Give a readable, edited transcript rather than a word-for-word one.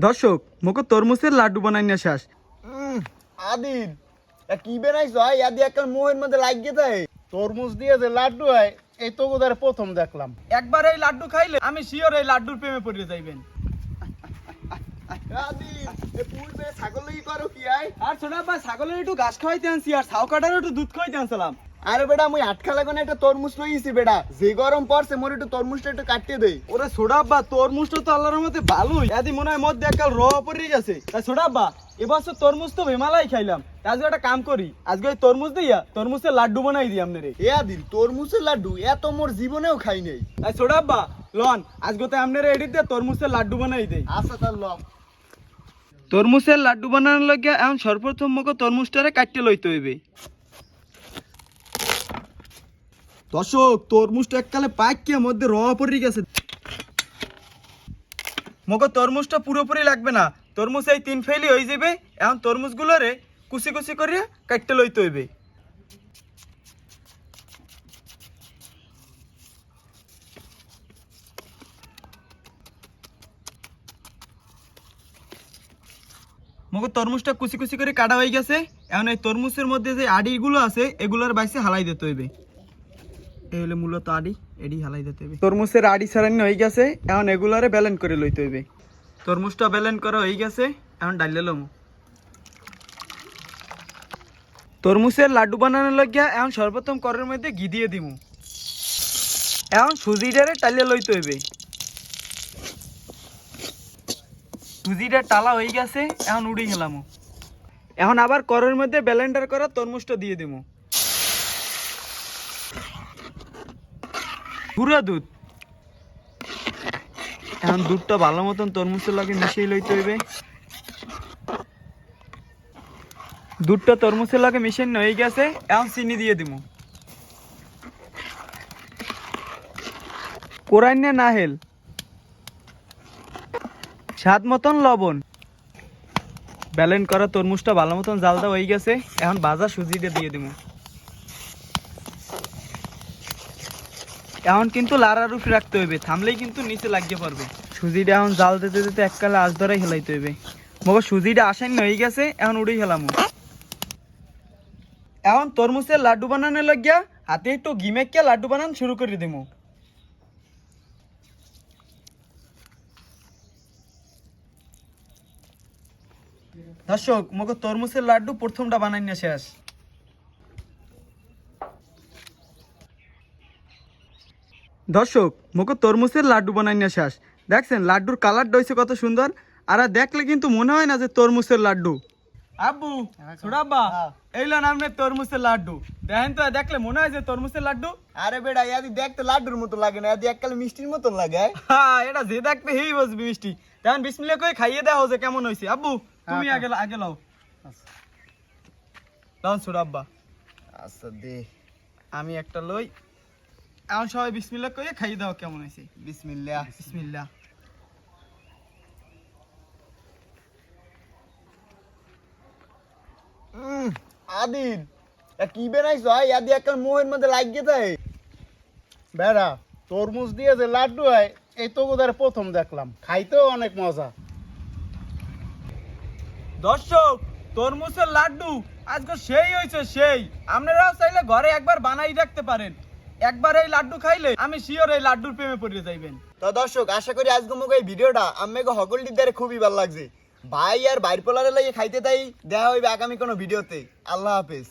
দর্শক মোকে তরমুজের লাড্ডু বানাই না শেষ। আদিন কি বানাইছ আদি একটা মোহের মধ্যে লাগিয়ে দেয়। তরমুজ দিয়ে যে লাড্ডু হয় এই তো ওদের প্রথম দেখলাম। একবার এই লাড্ডু খাইলে আমি শিওর এই লাড্ডুর প্রেমে পড়ে যাইবেন। আদিন এ পূর্বে ছাগল লাগি করো কি আয়? আর ছোটা ভাই ছাগলের একটু ঘাস খাওয়াইতে আনছি আর ছাও কাটার একটু দুধ খাওয়াইতে আনছিলাম। আরে বেটা মুই আটকা লাগানো একটা তরমুজ লইছি বেটা, যে গরম পড়ছে মোর একটু তরমুজটা একটু কাটিয়ে দেই। ওরে ছোটা বা তরমুজটা তো আল্লাহর মতে ভালোই, এদি মনে হয় মধ্যে একাল র পড়ে গেছে। তাই ছোটা বা এবছর তরমুজ তো বেমালাই খাইলাম, আজকে একটা কাম করি, আজকে ওই তরমুজ দিয়া তরমুজের লাড্ডু বানাই দিই আপনারে। এ আদিন তরমুজের লাড্ডু এত মোর জীবনেও খাই নাই। তাই ছোটা বা লন আজকে তো আপনারে এডিট দিয়ে তরমুজের লাড্ডু বানাই দেই। আচ্ছা তার ল। তরমুজের লাড্ডু বানানোর লাগে এখন সর্বপ্রথম মকে তরমুজটারে কাটতে লইতে হইবে। দর্শক তরমুজটা এককালে পাকিয়ে মধ্যে র পড়ে গেছে। মকে তরমুজটা পুরোপুরি লাগবে না, তরমুজ এই 3 ফেলি হয়ে যাবে। এখন তরমুজগুলোরে কুচি কুচি করে কাটতে লইতে হইবে। মকে তরমুজটা কুচি কুচি করে কাটা হয়ে গেছে। এখন এই তরমুজের মধ্যে যে আড়িগুলো আছে এগুলোর বাইসে হালাই দিতে হইবে। এই হলো মূলত আড়ি, এডি হালাই দিতে হইবে। তরমুজের আড়ি ছাড়ানো হয়ে গেছে, এখন এগুলারে ব্যালেন্স করে লইতে হইবে। তরমুজটা ব্যালেন্স করা হয়ে গেছে, এখন ডাইলে লম। তরমুজের লাড্ডু বানানোর লাগিয়া এখন সর্বপ্রথম করের মধ্যে ঘি দিয়ে দিমু। এখন সুজিটারে টাইলে লইতে হইবে। সুজিটা টালা হয়ে গেছে, এখন উড়ে গেলাম। এখন আবার করের মধ্যে ব্যালেন্ডার করা তরমুজটা দিয়ে দিমু। গুঁড়া দুধ, এখন দুধটা ভালো মতন তরমুজের লাগে মিশিয়ে লইতে হইবে। দুধটা তরমুজের লাগে মিশিয়ে হয়ে গেছে, এখন চিনি দিয়ে দিমু। কোরাইনে নাহেল, স্বাদ মতন লবণ। ব্যালেন্স করা তরমুজটা ভালো মতন জাল দেওয়া হয়ে গেছে, এখন ভাজা সুজিটা দিয়ে দিমু। এখন কিন্তু লাড়ার উপরে রাখতে হইবে, থামলেই কিন্তু নিচে লাগিয়ে পড়বে। সুজিটা এখন জাল দিতে দিতে এককালে আঁচ ধরাই হেলাইতে হইবে। মগর সুজিটা আসান্য হয়ে গেছে, এখন উড়েই হেলাম। এখন তরমুজের লাড্ডু বানানোর লাগিয়া হাতে একটু ঘি মেখে লাড্ডু বানান শুরু করে দিমু। দর্শক মগো তরমুজের লাড্ডু প্রথমটা বানাই না শেষ। দর্শক মগো তরমুজের লাড্ডু বানাই না শেষ। দেখছেন লাড্ডুর কালারটা হয়েছে কত সুন্দর, আর দেখলে কিন্তু মনে হয় না যে তরমুজের লাড্ডু। আব্বু ছোড়াব্বা এইলো নামে তরমুজের লাড্ডু, দেখেন তো দেখলে মনে হয় যে তরমুজের লাড্ডু। আরে বেটা ইয়াদি দেখতে লাড্ডুর মতো লাগে না, ইয়াদি এককালে মিষ্টির মতন লাগে। হ্যাঁ এটা যে দেখতে হেই বসবি মিষ্টি। দেখেন বিসমিল্লাহ কই খাইয়ে দাও যে কেমন হয়েছে। আব্বু তুমি আগে আগে লাও, লাও ছোড়াব্বা। আচ্ছা দে আমি একটা লই। এখন সবাই বিসমিল্লাহ কইয়ে খাইয়ে দাও কেমন হয়েছে। বিসমিল্লাহ। বিসমিল্লাহ। আদিন কি বানাইছ ইয়াদি একটা মোহের মধ্যে লাগিয়ে দেয়। বেড়া তরমুজ দিয়ে যে লাড্ডু হয় এই তো ওদের প্রথম দেখলাম, খাইতেও অনেক মজা। দর্শক তরমুজের লাড্ডু আজকে সেই হয়েছে সেই। আপনারাও চাইলে ঘরে একবার বানাই রাখতে পারেন। একবার এই লাড্ডু খাইলে আমি শিওর এই লাড্ডুর প্রেমে পড়ে যাইবেন। তো দর্শক আশা করি আজকে মুখ এই ভিডিওটা আমাকে সকলটি দ্বারা খুবই ভালো লাগছে। ভাই আর ভাইর পোলারে লাগে খাইতে তাই দেখা হইবে আগামী কোনো ভিডিওতে। আল্লাহ হাফেজ।